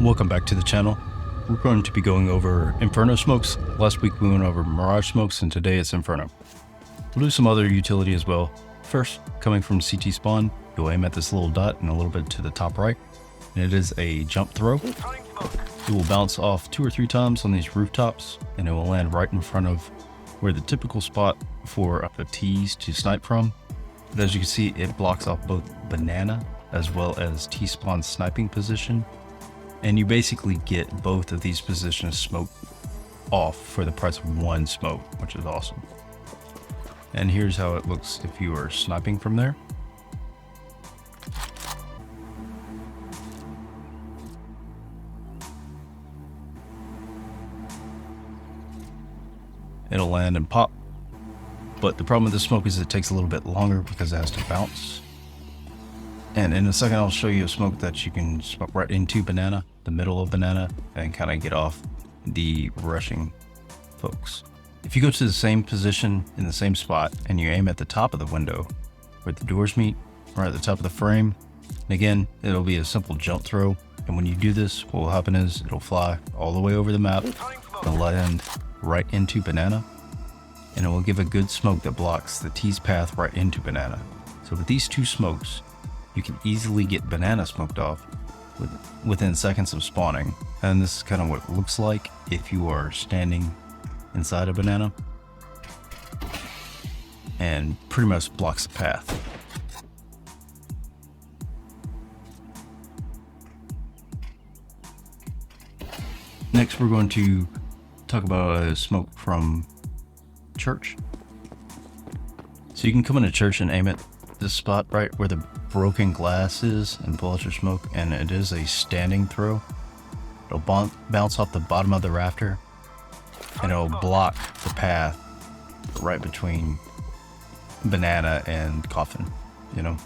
Welcome back to the channel. We're going to be going over Inferno smokes. Last week we went over Mirage smokes, and today it's Inferno. We'll do some other utility as well. First, coming from CT spawn, you'll aim at this little dot and a little bit to the top right, and it is a jump throw. It will bounce off 2 or 3 times on these rooftops, and it will land right in front of where the typical spot for the T's to snipe from. But as you can see, it blocks off both banana as well as T-spawn sniping position. And you basically get both of these positions smoked off for the price of 1 smoke, which is awesome. And here's how it looks if you are sniping from there. It'll land and pop. But the problem with the smoke is it takes a little bit longer because it has to bounce. And in a second, I'll show you a smoke that you can smoke right into banana, the middle of banana, and kind of get off the rushing folks. If you go to the same position in the same spot and you aim at the top of the window where the doors meet, or at the top of the frame, and again, it'll be a simple jump throw. And when you do this, what will happen is it'll fly all the way over the map and land right into banana, and it will give a good smoke that blocks the T's path right into banana. So with these 2 smokes, you can easily get banana smoked off within seconds of spawning. And this is kind of what it looks like if you are standing inside a banana, and pretty much blocks the path. Next, we're going to talk about a smoke from church. So you can come into church and aim at this spot right where the broken glass is and pull out your smoke, and it is a standing throw. It'll bounce off the bottom of the rafter, and it'll block the path right between banana and coffin, you know.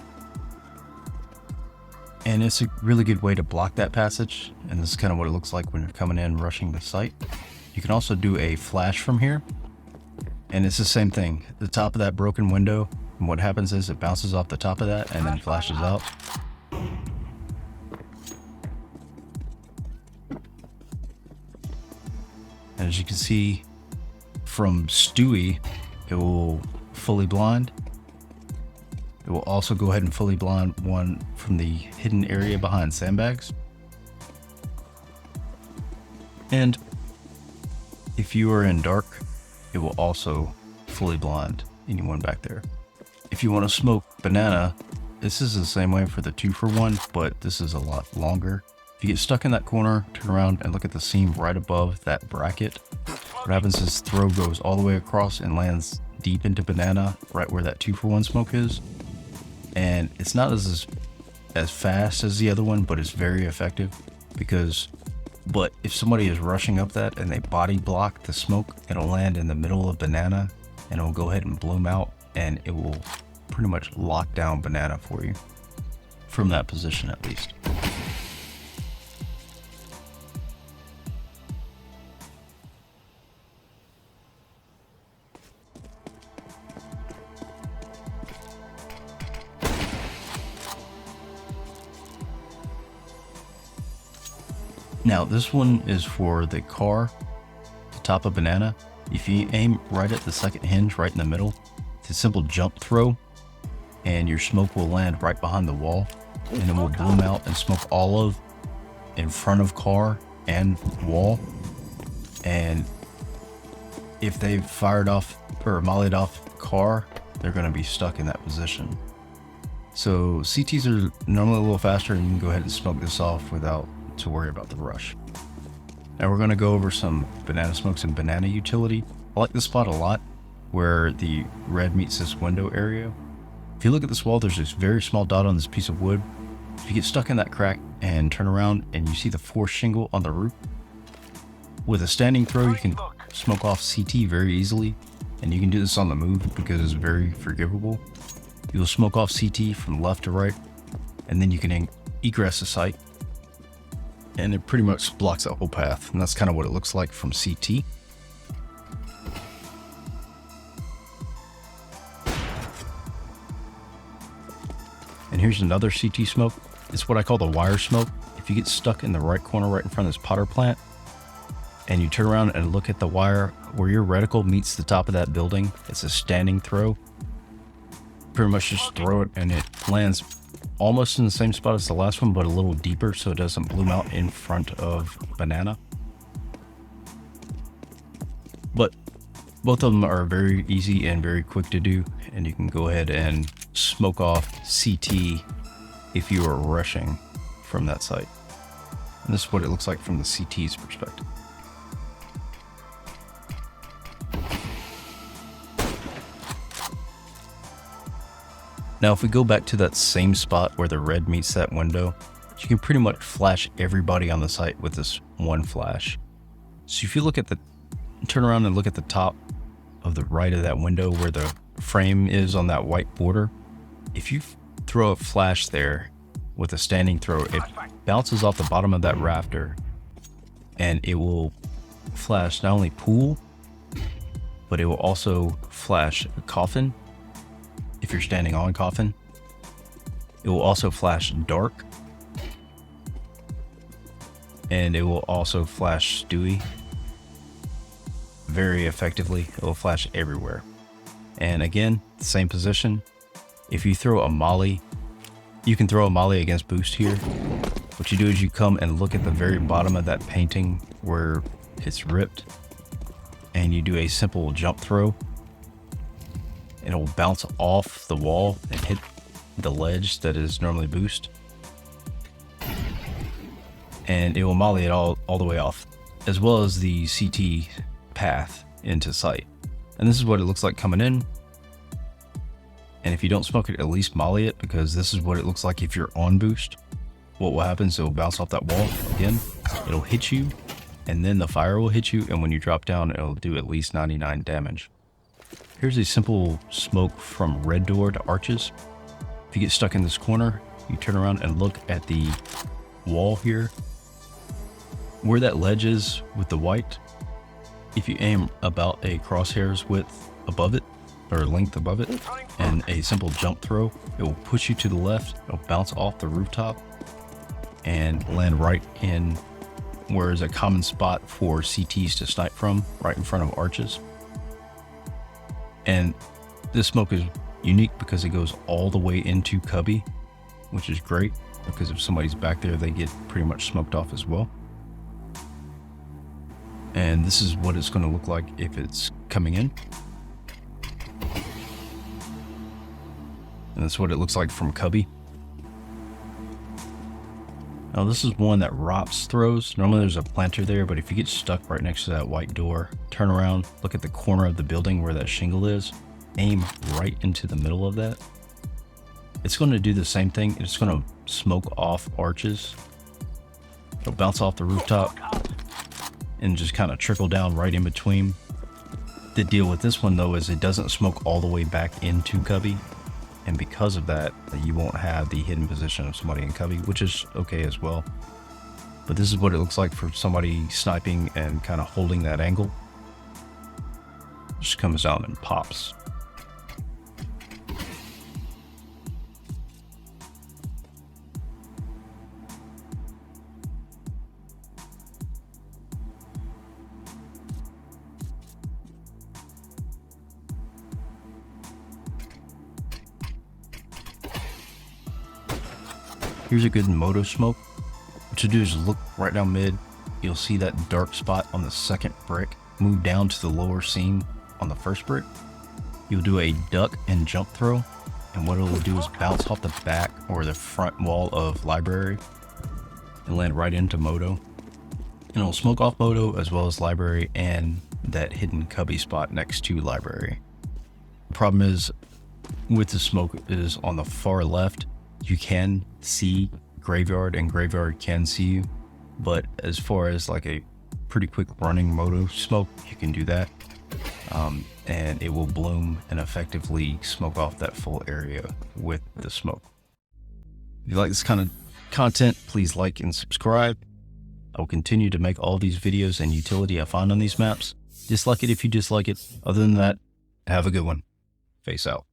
And it's a really good way to block that passage, and this is kind of what it looks like when you're coming in rushing the site. You can also do a flash from here, and it's the same thing. The top of that broken window, and what happens is it bounces off the top of that and then flashes out. And as you can see from Stewie, it will fully blind. It will also go ahead and fully blind one from the hidden area behind sandbags. And if you are in dark, it will also fully blind anyone back there. If you want to smoke banana, this is the same way for the 2-for-1, but this is a lot longer. If you get stuck in that corner, turn around and look at the seam right above that bracket. What happens is throw goes all the way across and lands deep into banana, right where that 2-for-1 smoke is. And it's not as fast as the other one, but it's very effective but if somebody is rushing up that and they body block the smoke, it'll land in the middle of banana and it'll go ahead and bloom out, and it will pretty much lock down banana for you from that position at least. Now this one is for the car, the top of banana. If you aim right at the second hinge right in the middle, it's a simple jump throw, and your smoke will land right behind the wall, and it will bloom out and smoke all of in front of car and wall. And if they've fired off or mollied off car, they're going to be stuck in that position. So CTs are normally a little faster, and you can go ahead and smoke this off without to worry about the rush. Now we're going to go over some banana smokes and banana utility. I like this spot a lot where the red meets this window area. If you look at this wall, there's this very small dot on this piece of wood. If you get stuck in that crack and turn around and you see the 4 shingle on the roof, with a standing throw you can smoke off CT very easily, and you can do this on the move because it's very forgivable. You'll smoke off CT from left to right, and then you can egress the site, and it pretty much blocks that whole path. And that's kind of what it looks like from CT. And here's another CT smoke. It's what I call the wire smoke. If you get stuck in the right corner right in front of this potter plant, and you turn around and look at the wire where your reticle meets the top of that building, it's a standing throw. Pretty much just throw it and it lands almost in the same spot as the last one, but a little deeper so it doesn't bloom out in front of banana. But both of them are very easy and very quick to do, and you can go ahead and smoke off CT if you are rushing from that site. And this is what it looks like from the CT's perspective. Now, if we go back to that same spot where the red meets that window, you can pretty much flash everybody on the site with this one flash. So if you look at turn around and look at the top of the right of that window where the frame is on that white border, if you throw a flash there with a standing throw, it bounces off the bottom of that rafter and it will flash not only pool, but it will also flash a coffin. If you're standing on coffin, it will also flash dark, and it will also flash Stewie very effectively. It will flash everywhere. And again, same position. If you throw a molly, you can throw a molly against boost here. What you do is you come and look at the very bottom of that painting where it's ripped, and you do a simple jump throw. And it will bounce off the wall and hit the ledge that is normally boost. And it will molly it all the way off, as well as the CT path into sight. And this is what it looks like coming in. And if you don't smoke it, at least molly it, because this is what it looks like if you're on boost. What will happen is it will bounce off that wall again. It'll hit you, and then the fire will hit you. And when you drop down, it'll do at least 99 damage. Here's a simple smoke from red door to arches. If you get stuck in this corner, you turn around and look at the wall here. Where that ledge is with the white, if you aim about a crosshair's width above it, or length above it, and a simple jump throw, it will push you to the left, it'll bounce off the rooftop, and land right in where is a common spot for CTs to snipe from, right in front of arches. And this smoke is unique because it goes all the way into cubby, which is great because if somebody's back there, they get pretty much smoked off as well. And this is what it's going to look like if it's coming in. And that's what it looks like from cubby. Now this is one that Rops throws. Normally there's a planter there, but if you get stuck right next to that white door, turn around, look at the corner of the building where that shingle is, aim right into the middle of that. It's going to do the same thing. It's going to smoke off arches. It'll bounce off the rooftop and just kind of trickle down right in between. The deal with this one though is it doesn't smoke all the way back into cubby. And because of that, you won't have the hidden position of somebody in cubby, which is okay as well. But this is what it looks like for somebody sniping and kind of holding that angle. Just comes down and pops. Here's a good moto smoke. What you do is look right down mid. You'll see that dark spot on the second brick. Move down to the lower seam on the first brick. You'll do a duck and jump throw. And what it will do is bounce off the back or the front wall of library and land right into moto. And it'll smoke off moto as well as library and that hidden cubby spot next to library. The problem is with the smoke is on the far left. You can see graveyard and graveyard can see you, but as far as like a pretty quick running moto smoke, you can do that, and it will bloom and effectively smoke off that full area with the smoke. If you like this kind of content, please like and subscribe. I will continue to make all these videos and utility I find on these maps. Dislike it if you dislike it. Other than that, have a good one. Face out.